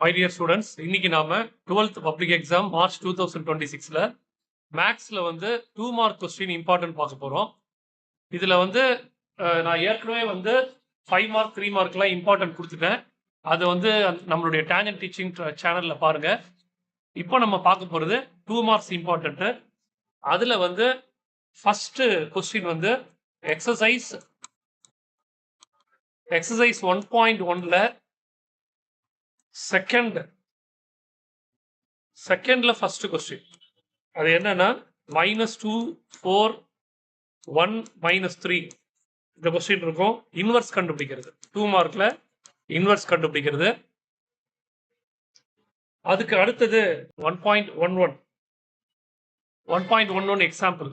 My dear students, இன்னைக்கு நாம 12th public exam March 2026ல மேக்ஸ்ல வந்து 2 மார்க் கொஸ்டின் இம்பார்ட்டன்ட் பார்க்க போறோம். இதுல வந்து நான் ஏற்கனவே வந்து 5 மார்க் 3 மார்க்லாம் இம்பார்ட்டன்ட் கொடுத்துட்டேன். அதை வந்து நம்மளுடைய டேஞ்சன்ட் டீச்சிங் சேனல்ல பாருங்க. இப்போ நம்ம பார்க்க போறது 2 மார்க்ஸ் இம்பார்ட்டன்ட். அதுல வந்து ஃபர்ஸ்ட் கொஸ்டின் வந்து எக்ஸசைஸ் 1.1ல செகண்ட்ல ஃபர்ஸ்ட் கொஸ்டின். அது என்னன்னா -2 4 1 -3 இந்த கொஸ்டின் இருக்கும். இன்வர்ஸ் கண்டுபிடிக்கிறது 2 மார்க்ல இன்வர்ஸ் கண்டுபிடிக்கிறது. அதுக்கு அடுத்தது 1.11 எக்ஸாம்பிள்.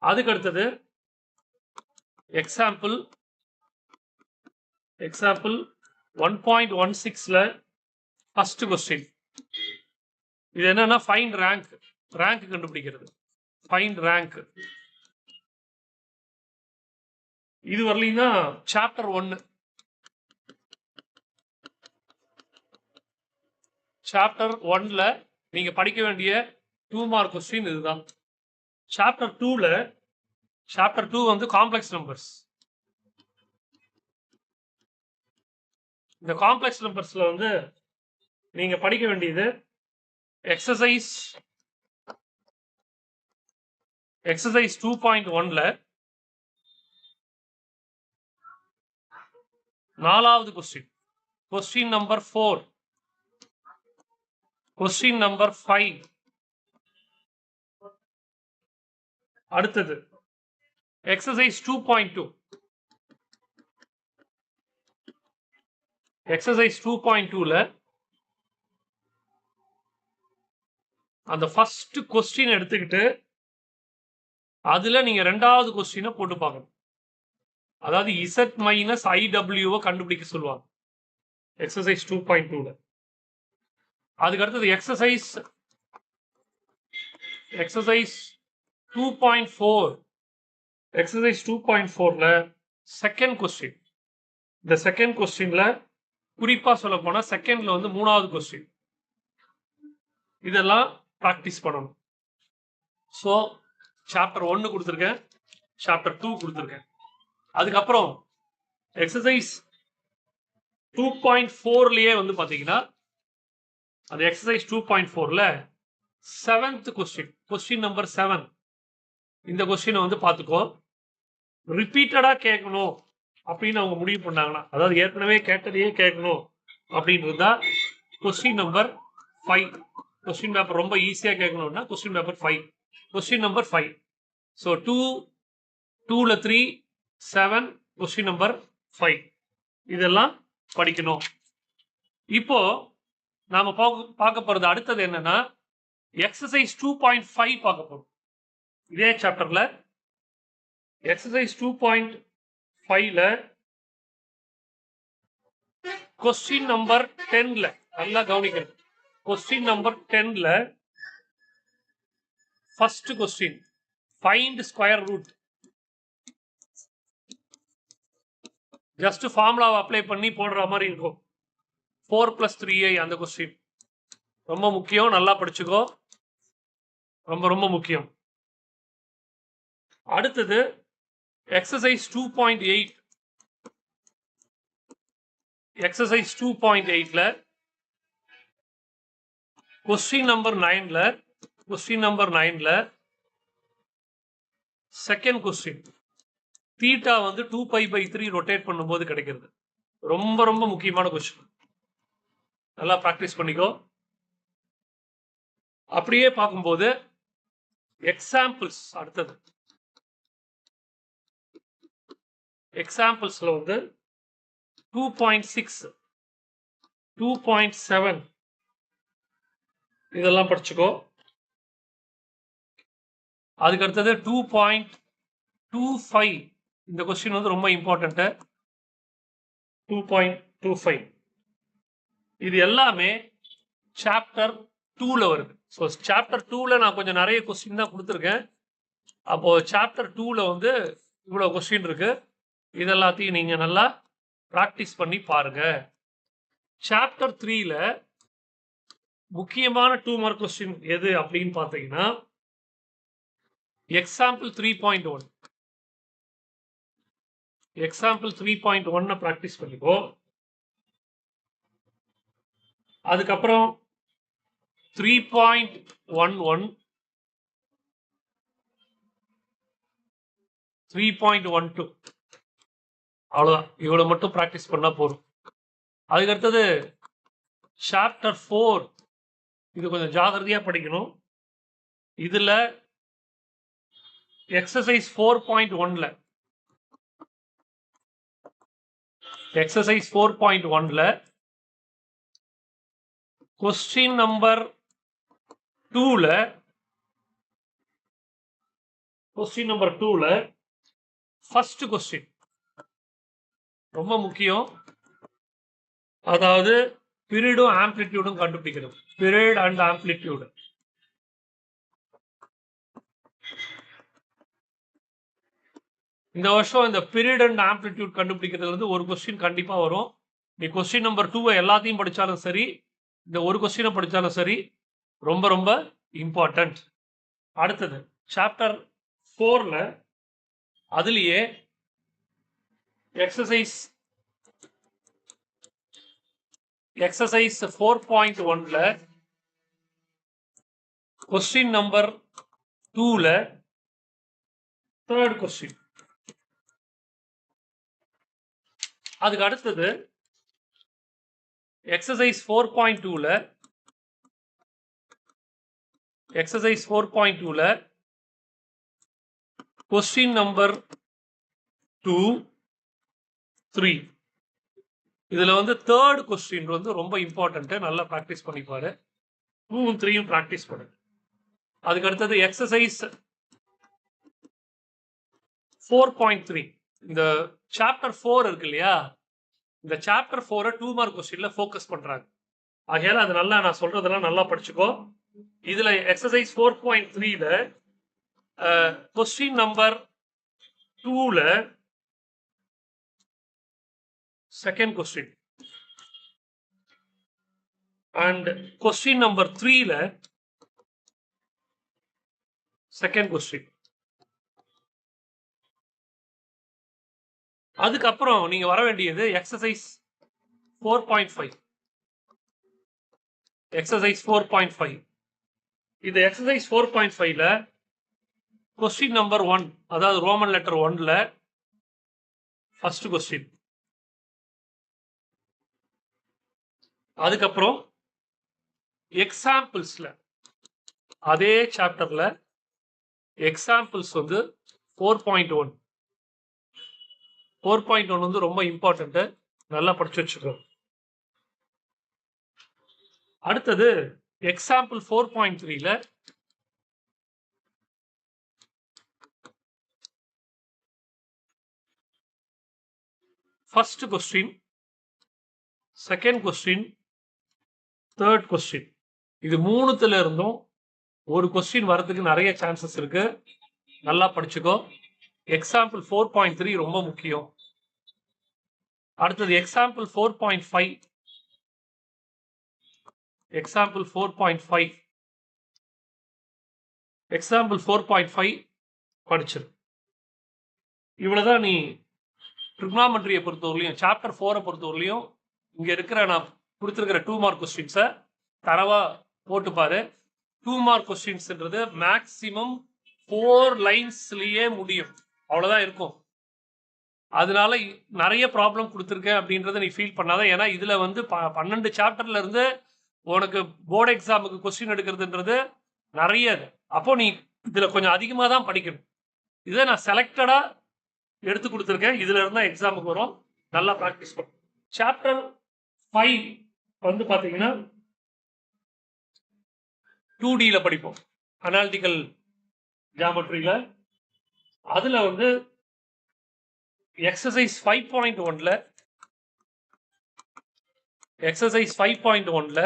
அதுக்கு அடுத்தது எக்ஸாம்பிள் 1.16ல ஃபர்ஸ்ட் கொஸ்டின். இது என்னன்னா ஃபைண்ட் ரேங்க் கண்டுபிடிக்கிறது. Find rank. இது வரலையும் தான் சாப்டர் 1. சாப்டர் 1ல நீங்க படிக்க வேண்டிய 2 மார்க் கொஸ்டின் இதுதான். சாப்டர் 2 வந்து காம்ப்ளெக்ஸ் நம்பர்ஸ். இந்த காம்ப்ளெக்ஸ் நம்பர்ஸ்ல வந்து நீங்க படிக்க வேண்டியது எக்ஸசைஸ் 2.1ல 4வது question, question number 4, question number 5. அடுத்தது எக்ஸசைஸ் 2.2. எக்ஸசைஸ் 2.2ல அந்த ஃபர்ஸ்ட் கொஸ்டின் எடுத்துக்கிட்டு அதுல நீங்க ரெண்டாவது கொஸ்டினை போட்டு பார்க்கணும். அதாவது Z மைனஸ் IW கண்டுபிடிக்க சொல்லுவாங்க எக்ஸசைஸ் 2.2ல. அதுக்கு அடுத்தது எக்ஸசைஸ் 2.4. எக்ஸசைஸ் 2.4ல செகண்ட் கொஸ்டின். இந்த செகண்ட் கொஸ்டின்ல குறிப்பா சொல்ல போனா செகண்ட்ல வந்து 3வது கொஸ்டின். இதெல்லாம் பிராக்டிஸ் பண்ணணும். ஸோ சாப்டர் 1 கொடுத்துருக்கேன், சாப்டர் 2 கொடுத்துருக்கேன். அதுக்கப்புறம் எக்ஸசைஸ் 2.4லயே வந்து பாத்தீங்கன்னா அந்த எக்ஸசைஸ் 2.4ல 7th கொஸ்டின், கொஸ்டின் நம்பர் 7. இந்த கொஸ்டினை வந்து பார்த்துக்கோ. ரிப்பீட்டடா கேட்கணும் அப்படின்னு அவங்க முடிவு பண்ணாங்கன்னா, அதாவது ஏற்கனவே கேட்டதையே கேட்கணும் அப்படின்னு இருந்தா கொஸ்டின் நம்பர் 5. கொஸ்டின் பேப்பர் ரொம்ப ஈஸியா கேட்கணும்னா question paper 5. Question number 5. So 2ல 3 7, கொஸ்டின் நம்பர் 5. இதெல்லாம் படிக்கணும். இப்போ நாம பார்க்க போறது அடுத்தது என்னன்னா எக்ஸசைஸ் 2.5 பார்க்க போறோம். இதே சாப்டர்ல எக்ஸசைஸ் 2.5ல கொஸ்டின் நம்பர் 10ல நல்லா கவனிக்கணும். கொஸ்டின் நம்பர் 10ல first question find square root. Just ஃபார்முலாவை அப்ளை பண்ணி போடுற மாதிரி இருக்கும். 4 + 3i அந்த கொஸ்டின் ரொம்ப முக்கியம். நல்லா படிச்சுக்கோ, ரொம்ப ரொம்ப முக்கியம். அடுத்தது எக்ஸசைஸ் 2.8. எக்ஸசைஸ் 2.8ல கொஸ்டின் நம்பர் 9ல செகண்ட் கொஸ்டின். தீட்டா வந்து 2π/3 ரொட்டேட் பண்ணும்போது கிடைக்கிறது. ரொம்ப ரொம்ப முக்கியமான கொஸ்டின். நல்லா பிராக்டிஸ் பண்ணிக்கோ. அப்படியே பார்க்கும்போது எக்ஸாம்பிள்ஸ் அடுத்தது. எக்ஸாம்பிள்ஸ்ல வந்து 2.6 2.7 இதெல்லாம் படிச்சுக்கோ. அதுக்கு அடுத்தது 2.25. இந்த கொஸ்டின் வந்து ரொம்ப இம்பார்ட்டன்ட். 2.25 இது எல்லாமே சாப்டர் 2ல வருது. ஸோ சாப்டர் 2ல நான் கொஞ்சம் நிறைய கொஸ்டின் தான் கொடுத்துருக்கேன். அப்போ சாப்டர் 2ல வந்து இவ்வளவு கொஸ்டின் இருக்கு. இதெல்லாத்தையும் நீங்க நல்லா பிராக்டிஸ் பண்ணி பாருங்க. சாப்டர் 3ல முக்கியமான 2 மார்க் கொஸ்டின் எது அப்படின்னு பார்த்தீங்கன்னா எக்ஸாம்பிள் 3.1 எக்ஸாம்பிள் 3.1 பிராக்டிஸ் பண்ணிக்கோ. அதுக்கப்புறம் 3.11 3.12 அவ்வளவுதான். இவ்வளவு மட்டும் பிராக்டிஸ் பண்ணா போதும். அதுக்கு அடுத்தது சாப்டர் 4 இது கொஞ்சம் ஜாகிரதையா படிக்கணும். இதுல எக்ஸசைஸ் 4.1ல எக்ஸசைஸ் 4.1ல கொஸ்டின் நம்பர் 2ல ஃபர்ஸ்ட் கொஸ்டின் ரொம்ப முக்கியம். அதாவது பீரியடும் ஆம்ப்ளிடியூடும் கண்டுபிடிக்கணும். Period and amplitude. இந்த வருஷம் இந்த பீரியட் அண்ட் ஆம்ப்ளிடியூட் கண்டுபிடிக்கிறதுல இருந்து ஒரு கொஸ்டின் கண்டிப்பா வரும். நீ கொஸ்டின் நம்பர் 2 எல்லாத்தையும் படிச்சாலும் சரி, இந்த ஒரு கொஸ்டினை படிச்சாலும் சரி, ரொம்ப ரொம்ப இம்பார்ட்டன்ட். அடுத்தது சாப்டர் 4ல அதுலயே எக்ஸசைஸ் 4.1ல கொஸ்டின் நம்பர் 2ல தேர்ட் கொஸ்டின். அதுக்கு அடுத்தது எக்ஸசைஸ் 4.2ல கொஸ்டின் நம்பர் 2, 3. இதுல வந்து தேர்ட் கொஸ்டின் வந்து ரொம்ப இம்பார்ட்டன்ட். நல்லா பிராக்டிஸ் பண்ணிப்பாரு. 2, 3 பிராக்டிஸ் பண்ணு. அதுக்கு அடுத்தது எக்ஸசைஸ் 4.3 இந்த சாப்டர் 4 இருக்கு இல்லையா, இந்த சாப்டர் 4 2 மார்க் கொஸ்டின்ல ஃபோக்கஸ் பண்றாங்க. ஆகையால அது நல்லா நான் சொல்றதெல்லாம் நல்லா படிச்சுக்கோ. இதுல எக்ஸசைஸ் 4.3ல கொஸ்டின் நம்பர் 2ல second question and question number 3ல செகண்ட் கொஸ்டின். அதுக்கப்புறம் நீங்க வர வேண்டியது எக்ஸசைஸ் 4.5. எக்ஸசைஸ் 4.5 இந்த எக்ஸசைஸ் 4.5ல கொஸ்டின் நம்பர் 1 அதாவது ரோமன் லெட்டர் 1ல ஃபர்ஸ்ட் கொஸ்டின். அதுக்கப்புறம் எக்ஸாம்பிள்ஸ்ல அதே சாப்டர்ல எக்ஸாம்பிள்ஸ் வந்து 4.1 வந்து ரொம்ப இம்பார்ட்டன்ட். நல்லா படிச்சு வச்சுக்கோ. அடுத்தது எக்ஸாம்பிள் 4.3ல first question, second question, third question. இது மூணுத்துல இருந்தும் ஒரு கொஸ்டின் வரதுக்கு நிறைய சான்சஸ் இருக்கு. நல்லா படிச்சுக்கோ. எக்ஸாம்பிள் 4.3 ரொம்ப முக்கியம். அடுத்தது எக்ஸாம்பிள் 4.5 எக்ஸாம்பிள் 4.5 எக்ஸாம்பிள் 4.5 படிச்சிரு. இவ்வளவுதான் நீ ட்ரிக்னாமெட்ரியை பொறுத்தவரையிலையும் சாப்டர் 4 பொறுத்தவரையிலையும் இங்க இருக்கிற நான் கொடுத்திருக்கிற 2 மார்க் கொஸ்டின்ஸை தரவா போட்டு பாரு. 2 மார்க் கொஸ்டின்ஸ்ன்றது மேக்சிமம் 4 லைன்ஸ்லயே முடியும். அவ்வளவுதான் இருக்கும். அதனால நிறைய ப்ராப்ளம் கொடுத்துருக்கேன் அப்படின்றத நீ ஃபீல் பண்ணாத. ஏன்னா இதுல வந்து 12 சாப்டர்ல இருந்து உனக்கு போர்டு எக்ஸாமுக்கு கொஸ்டின் எடுக்கிறதுன்றது நிறைய. அப்போ நீ இதுல கொஞ்சம் அதிகமா தான் படிக்கணும். இதை நான் செலக்டடா எடுத்து கொடுத்துருக்கேன். இதுல இருந்தா எக்ஸாமுக்கு வரும். நல்லா ப்ராக்டிஸ் பண்ணும். சாப்டர் 5 வந்து பாத்தீங்கன்னா 2Dல படிப்போம். அனாலிட்டிக்கல் ஜியோமெட்ரியில அதுல வந்து எக்ஸசைஸ் 5.1ல எக்ஸசைஸ் 5.1ல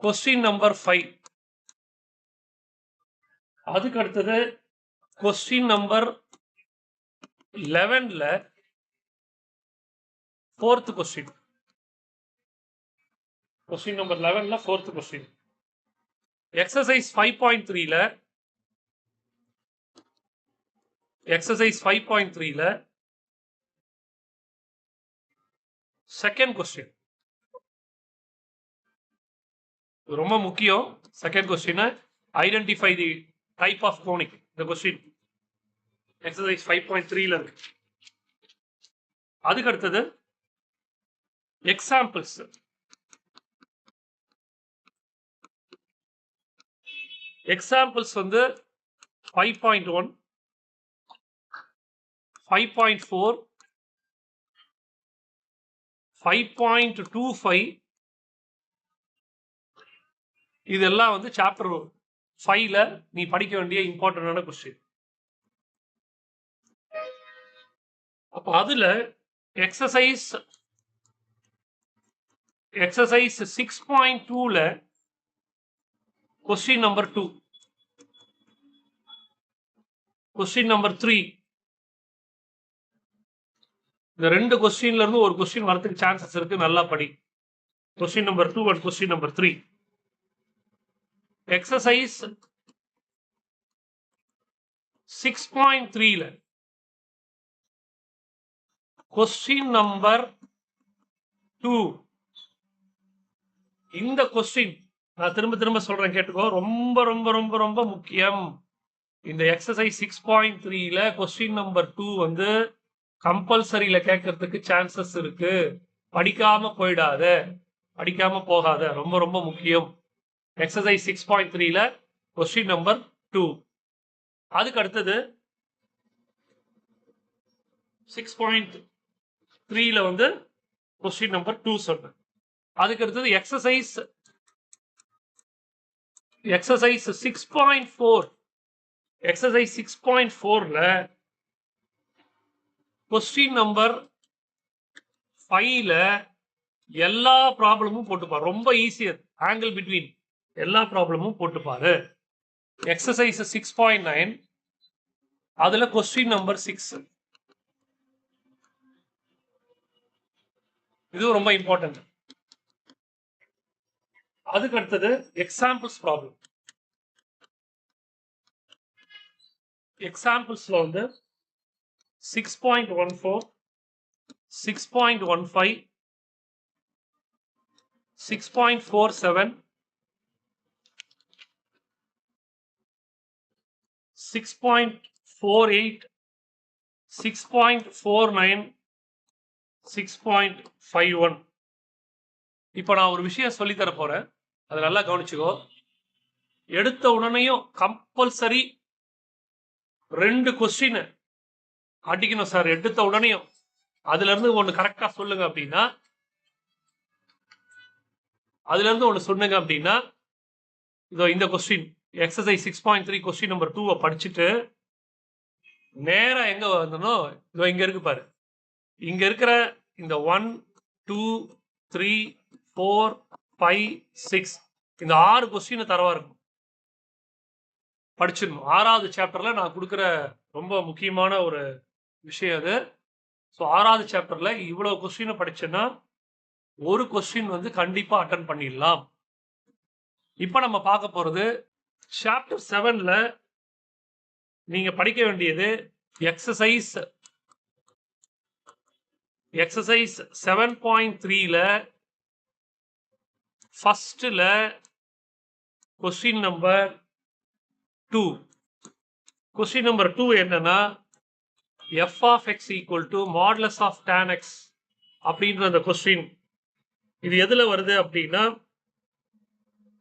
கொஸ்டின் நம்பர் 5. அதுக்கு அடுத்தது கொஸ்டின் நம்பர் 11ல ஃபோர்த் கொஸ்டின். கொஸ்டின் நம்பர் 11ல 4th கொஸ்டின். எக்ஸசைஸ் 5.3ல செகண்ட் கொஸ்டின் ரொம்ப முக்கியம். Second question, identify the type of conic. இந்த கொஸ்டின் எக்ஸசைஸ் 5.3ல இருக்கு. அதுக்கு அடுத்தது எக்ஸாம்பிள்ஸ். எக்ஸாம்பிள்ஸ் வந்து 5.1, 5.4, 5.25 இதெல்லாம் வந்து சாப்டர் 5ல நீ படிக்க வேண்டிய இம்பார்ட்டன்டான கொஸ்டின். அப்ப அதுல எக்ஸசைஸ் 6.2ல கொஸ்டின் நம்பர் 2, கொஸ்டின் நம்பர் 3, இந்த ரெண்டு கொஸ்டின்ல இருந்து ஒரு கொஸ்டின் வரதுக்கு சான்சஸ் இருக்கு. நல்லா படி. Question number 2 and question number 3. Exercise 6.3ல கொஸ்டின் நம்பர் 2. இந்த கொஸ்டின் நான் திரும்ப சொல்றேன், கேட்டுக்கோ. ரொம்ப ரொம்ப ரொம்ப ரொம்ப முக்கியம். இந்த எக்ஸசைஸ் 6.3ல கொஸ்டின் நம்பர் 2 வந்து கம்பல்சரியில கேட்கறதுக்கு சான்சஸ் இருக்கு. படிக்காம போகாத. ரொம்ப ரொம்ப முக்கியம். எக்ஸசைஸ் 6.3ல கொஸ்டின் நம்பர் 2. அதுக்கு அடுத்தது 6.3ல வந்து கொஸ்டின் நம்பர் 2 சொன்னேன். அதுக்கு அடுத்தது எக்ஸசைஸ் 6.4. எக்ஸசைஸ் 6.4ல கொஸ்டின் நம்பர் 5ல எல்லா ப்ராப்ளமும் போட்டுப்பாரு. ரொம்ப ஈஸியா, ஆங்கிள் பிட்வீன் எல்லா ப்ராப்ளமும் போட்டுப்பாரு. எக்ஸசைஸ் 6.9 அதுல கொஸ்டின் நம்பர் 6. இது ரொம்ப இம்பார்ட்டன்ட். அதுக்கு அடுத்தது எக்ஸாம்பிள்ஸ் ப்ராப்ளம். எக்ஸாம்பிள்ஸ்ல வந்து 6.14, 6.15, 6.47, 6.48, 6.49, 6.51. இப்ப நான் ஒரு விஷயம் சொல்லி தர போறேன், அதை நல்லா கவனிச்சுக்கோ. எடுத்த உடனேயும் கம்பல்சரி 2 கொஸ்டின் அடிக்கணும் சார். எடுத்த உடனேயும் அதுல இருந்து ஒண்ணு கரெக்டா சொல்லுங்க அப்படின்னா, இதோ இந்த கொஸ்டின் எக்ஸசைஸ் 6.3 கொஸ்டின் நம்பர் 2 படிச்சுட்டு நேரா எங்க வந்தனும், இதோ இங்க இருக்கு பாரு. இங்க இருக்கிற இந்த 1, 2, 3, 4, 5, 6 இந்த 6 கொஸ்டின் தரவா இருக்கும், படிச்சிடணும். 6வது சாப்டர்ல நான் கொடுக்குற ரொம்ப முக்கியமான ஒரு விஷயம் அது. ஸோ 6வது சாப்டர்ல இவ்வளவு கொஸ்டின் படிச்சேன்னா ஒரு கொஸ்டின் வந்து கண்டிப்பா அட்டன் பண்ணிடலாம். இப்ப நம்ம பார்க்க போறது சாப்டர் 7ல நீங்க படிக்க வேண்டியது எக்ஸசைஸ் 7.3ல ஃபர்ஸ்ட்ல கொஸ்டின் நம்பர் 2. கொஸ்டின் நம்பர் 2 என்னன்னா, f of x equal to modulus of tan x அப்படின்ற அந்த கொஸ்டின். இது எதுல வருது அப்படின்னா,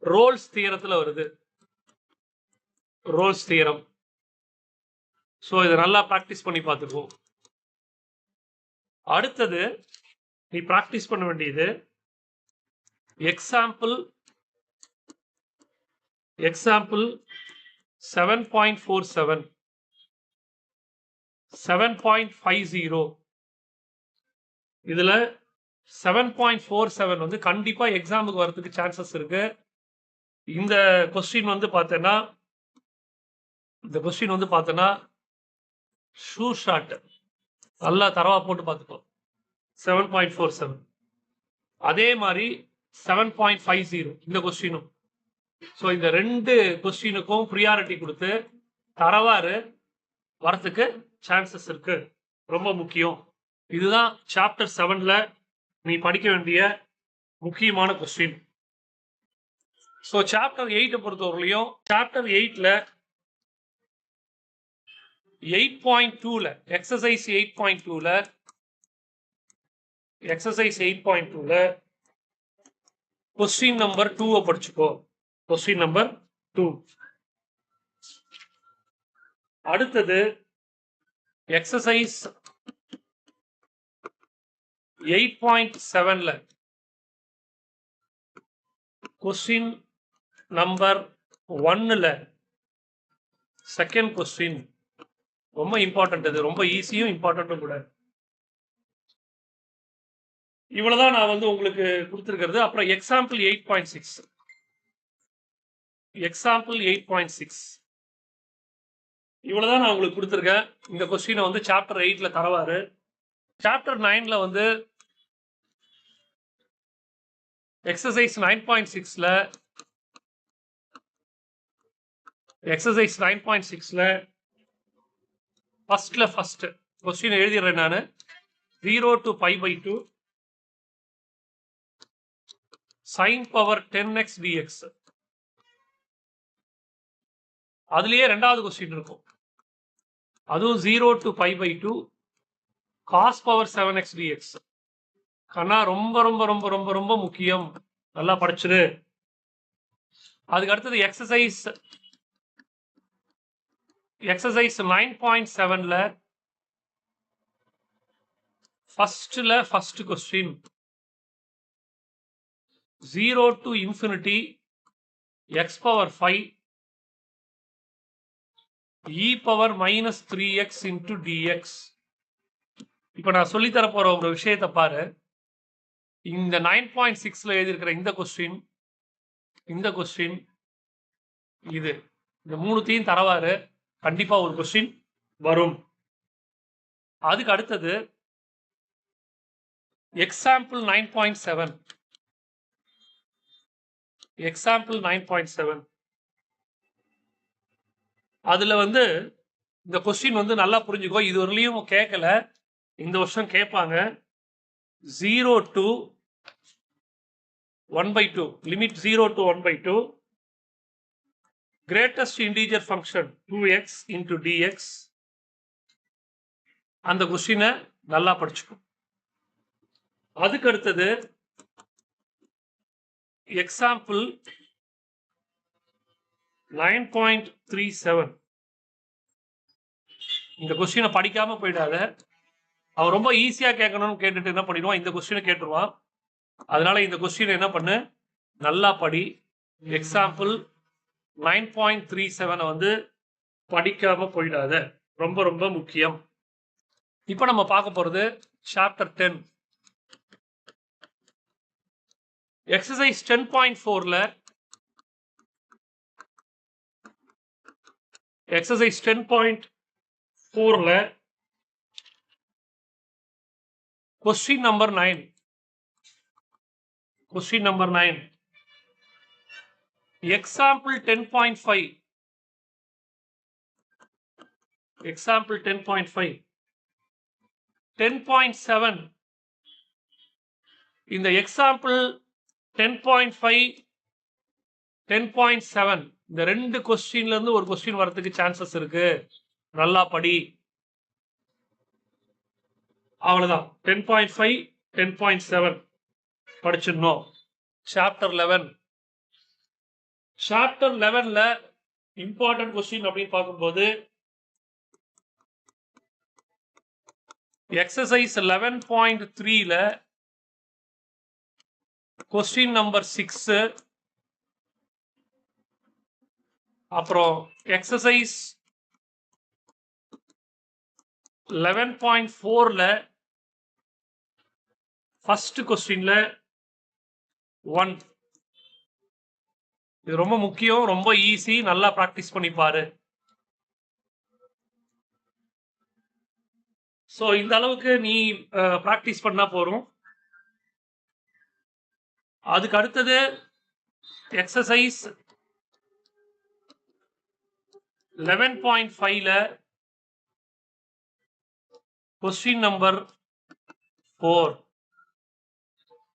ரோல்ஸ் தியரத்துல வருது. Rolle's theorem. ஸோ இதை நல்லா ப்ராக்டிஸ் பண்ணி பார்த்துக்கோ. அடுத்தது நீ ப்ராக்டிஸ் பண்ண வேண்டியது எக்ஸாம்பிள் 7.47, 7.50. இதுல 7.47 வந்து கண்டிப்பா எக்ஸாமுக்கு வரதுக்கு சான்சஸ் இருக்கு. இந்த கொஸ்டின் வந்து பார்த்தேன்னா ஷூ ஷாட் நல்லா தரவா போட்டு பார்த்துக்கோ. 7.47. அதே மாதிரி 7.50 இந்த கொஸ்டினும். ஸோ இந்த 2 கொஸ்டினுக்கும் ப்ரியாரிட்டி கொடுத்து தரவாறு வரத்துக்கு சான்சஸ் இருக்கு. ரொம்ப முக்கியம். இதுதான் சாப்டர் 7ல நீ படிக்க வேண்டிய முக்கியமான கொஸ்டின். ஸோ சாப்டர் 8 பொறுத்தவரையிலையும் சாப்டர் 8ல 8.2ல எக்ஸசைஸ் 8.2ல கொஸ்டின் நம்பர் 2 படிச்சுக்கோ. Question number 2. அடுத்தது எக்ஸசைஸ் 8.7ல கொஸ்டின் நம்பர் 1ல செகண்ட் கொஸ்டின் ரொம்ப இம்பார்ட்டன்ட். இது ரொம்ப ஈஸியும் இம்பார்ட்டன்ட்டும் கூட. இவ்வளவுதான் நான் வந்து உங்களுக்கு கொடுத்திருக்கிறது. அப்புறம் எக்ஸாம்பிள் 8.6 இவ்வளவுதான் நான் உங்களுக்கு கொடுத்திருக்கேன். இந்த கொஸ்டினை வந்து சாப்டர் 8ல தரவாரு. சாப்டர் 9ல வந்து எக்ஸசைஸ் 9.6ல ஃபர்ஸ்ட் கொஸ்டின் எழுதிடுறேன் நான். 0 to π/2 sin power 10x dx. அதுலயே ரெண்டாவது கொஸ்டின் இருக்கும். அதுவும் 0 to π/2 cos power 7x dx. கண்ணா ரொம்ப ரொம்ப ரொம்ப ரொம்ப ரொம்ப முக்கியம். நல்லா படிச்சிரு. அதுக்கு அடுத்தது எக்ஸசைஸ் 9.7ல first question 0 to infinity x power 5 e power minus 3x into dx. இப்ப நான் சொல்லி தர போற ஒரு விஷயத்தை பாரு. இந்த 9.6ல எழுதியிருக்கிற இந்த கொஸ்டின் இது இந்த மூணுத்தையும் தரவாரு. கண்டிப்பா ஒரு கொஸ்டின் வரும். அதுக்கு அடுத்தது எக்ஸாம்பிள் 9.7 அதுல வந்து இந்த கொஸ்டின் வந்து நல்லா புரிஞ்சுக்கோ. இது வரலையும் கேட்கல, இந்த வருஷம் கேட்பாங்க. 0 to 1/2 limit 0 to 1/2 greatest integer function 2x into dx. அந்த கொஸ்டினை நல்லா படிச்சுக்கும். அதுக்கு அடுத்தது எக்ஸாம்பிள் 9.37 இந்த கொஸ்டினை படிக்காம போயிடாத. அவன் ரொம்ப ஈஸியா கேட்கணும்னு கேட்டுட்டு என்ன பண்ணிடுவான், இந்த கொஸ்டினை கேட்டுருவான். அதனால இந்த கொஸ்டினை என்ன பண்ணு, நல்லா படி. எக்ஸாம்பிள் 9.37 வந்து படிக்காம போயிடாத, ரொம்ப ரொம்ப முக்கியம். இப்ப நம்ம பார்க்க போறது சாப்டர் 10 எக்ஸசைஸ் 10.4ல கொஸ்டின் நம்பர் 9 எக்ஸாம்பிள் 10.5 10.7 இந்த எக்ஸாம்பிள் 10.5 10.7 இந்த ரெண்டு கொஸ்டின்ல இருந்து ஒரு கொஸ்டின் வரதுக்கு சான்சஸ் இருக்கு. நல்லா படி. அவ்வளவுதான். 10.5 10.7 படிச்சிடணும். சாப்டர் 11ல இம்பார்ட்டன்ட் கொஸ்டின் அப்படின்னு பார்க்கும்போது எக்ஸசைஸ் 11.3ல கொஸ்டின் நம்பர் 6, அப்புறம் எக்ஸசைஸ் 11.4ல ஃபர்ஸ்ட் கொஸ்டின்ல 1. இது ரொம்ப முக்கியம், ரொம்ப ஈஸி. நல்லா பிராக்டிஸ் பண்ணி பாரு. சோ இந்த அளவுக்கு நீ பிராக்டிஸ் பண்ணா போறோம். அதுக்கு அடுத்தது எக்ஸசைஸ் 11.5ல கொஸ்டின் நம்பர் 4.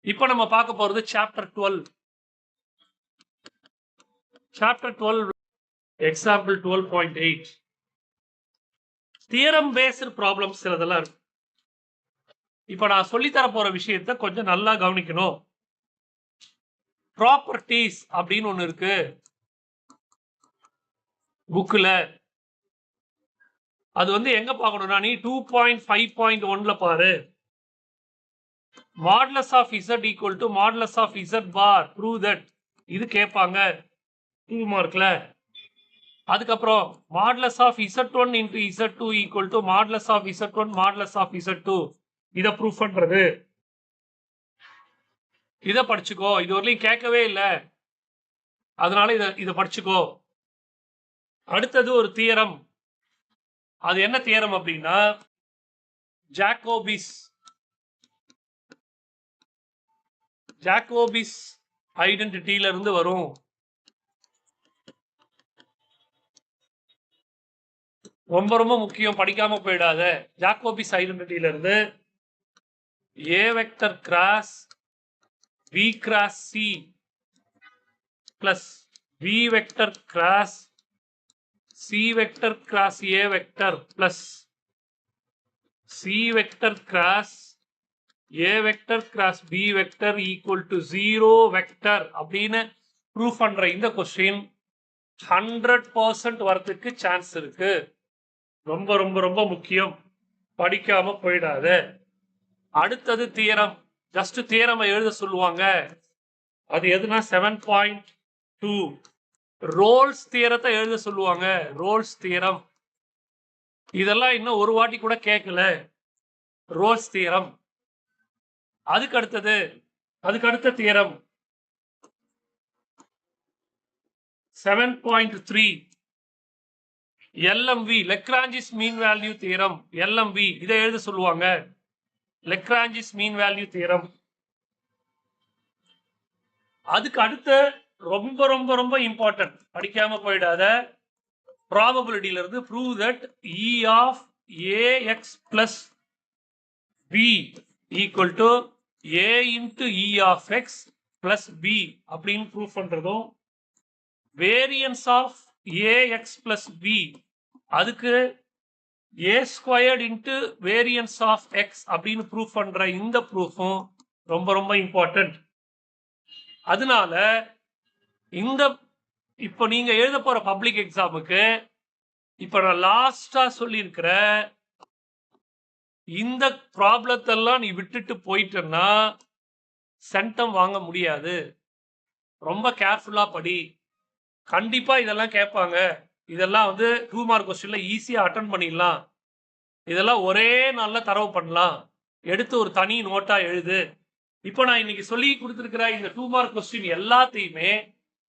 இப்போ நம்ம பார்க்க போறது chapter 12. Chapter 12 example 12.8 theorem based problems சிலதெல்லாம் இருக்கு. இப்போ நான் சொல்லித்தர போற விஷயத்தை கொஞ்சம் நல்லா கவனிக்கணும். ப்ராப்பர்ட்டிஸ் அப்படின்னு ஒன்று இருக்கு புக்ல. அது வந்து எங்க பார்க்கணும்னா நீ 2.5.1ல பாரு. Modulus of z equal to modulus of z bar prove that இது கேட்பாங்க 2 மார்க்ல. அதுக்கப்புறம் modulus of z1 into z2 equal to modulus of z1 modulus of z2 இதை ப்ரூவ் பண்றது. இதை படிச்சுக்கோ. இது வரலையும் கேட்கவே இல்லை, அதனால இதை படிச்சுக்கோ. அடுத்தது ஒரு தியரம். அது என்ன தியரம் அப்படின்னா ஜாக்கோபிஸ் ஐடென்டிட்டியில இருந்து வரும். ரொம்ப ரொம்ப முக்கியம், படிக்காம போயிடாத. ஜாக்கோபிஸ் ஐடென்டிட்டியில இருந்து a vector cross v cross c plus v vector cross c vector cross a vector plus c vector cross a vector cross b vector equal to 0 vector அப்படின்னு ப்ரூவ் பண்ற இந்த கொஸ்டின் 100% வரதுக்கு சான்ஸ் இருக்கு. ரொம்ப ரொம்ப ரொம்ப முக்கியம், படிக்காம போயிடாத. அடுத்தது தியரம். ஜஸ்ட் தியரம் எழுத சொல்லுவாங்க. அது எதுனா 7.2 ரோல்ஸ் தியரத்தை எழுத சொல்லுவாங்க. ரோல்ஸ் தியரம் இதெல்லாம் இன்னும் ஒரு வாட்டி கூட கேட்கல. Rolle's theorem. அதுக்கு அடுத்த theorem 7.3 LMV Lagrange's mean value theorem. LMV இதை எழுத சொல்லுவாங்க. Lagrange's mean value theorem. அதுக்கு அடுத்த ரொம்ப ரொம்ப ரொம்ப இம்பார்ட்டன்ட், படிக்காம போயிடாத. ப்ராபபிலிட்டியில இருந்து prove that E of AX plus B equal to A into E of X plus B அப்படின்னு ப்ரூவ் பண்றதும், variance of AX plus B அதுக்கு A squared into variance of X அப்படின்னு ப்ரூவ் பண்ற இந்த ப்ரூஃபும் ரொம்ப ரொம்ப இம்பார்ட்டன்ட். அதனால இந்த இப்போ நீங்க எழுத போற பப்ளிக் எக்ஸாமுக்கு இப்ப நான் லாஸ்டா சொல்லியிருக்கிற இந்த ப்ராப்ளத்தெல்லாம் நீ விட்டுட்டு போயிட்டன்னா சென்டம் வாங்க முடியாது. ரொம்ப கேர்ஃபுல்லா படி. கண்டிப்பா இதெல்லாம் கேட்பாங்க. இதெல்லாம் வந்து 2 மார்க் கொஸ்டின்ல ஈஸியா அட்டன் பண்ணிடலாம். இதெல்லாம் ஒரே நாள்ல தரவு பண்ணலாம். எடுத்து ஒரு தனி நோட்டா எழுது. இப்போ நான் இன்னைக்கு சொல்லி கொடுத்துருக்கிற இந்த 2 மார்க் கொஸ்டின் எல்லாத்தையுமே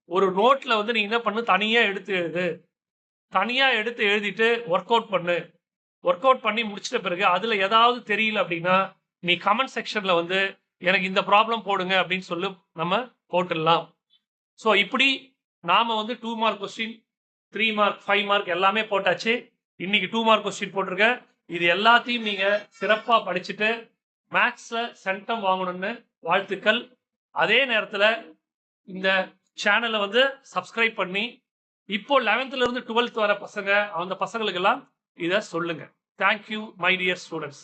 ஒரு நோட்ல வந்து நீ என்ன பண்ணு, தனியா எடுத்து எழுது. தனியா எடுத்து எழுதிட்டு ஒர்க் அவுட் பண்ணு. ஒர்க் அவுட் பண்ணி முடிச்சிட்ட பிறகு அதுல ஏதாவது தெரியல அப்படின்னா நீ கமெண்ட் செக்ஷன்ல வந்து எனக்கு இந்த ப்ராப்ளம் போடுங்க அப்படின்னு சொல்லி நம்ம போட்டுடலாம். ஸோ இப்படி நாம வந்து 2 மார்க் கொஸ்டின் 3 மார்க் 5 மார்க் எல்லாமே போட்டாச்சு. இன்னைக்கு 2 மார்க் கொஸ்டின் போட்டிருக்க. இது எல்லாத்தையும் நீங்க சிறப்பா படிச்சுட்டு மேக்ஸ்ல சென்டம் வாங்கணும்னு வாழ்த்துக்கள். அதே நேரத்துல இந்த சேனலை வந்து சப்ஸ்கிரைப் பண்ணி இப்போ 11th இருந்து 12th வர பசங்க அந்த பசங்களுக்கு எல்லாம் இதை சொல்லுங்க. Thank you my dear students.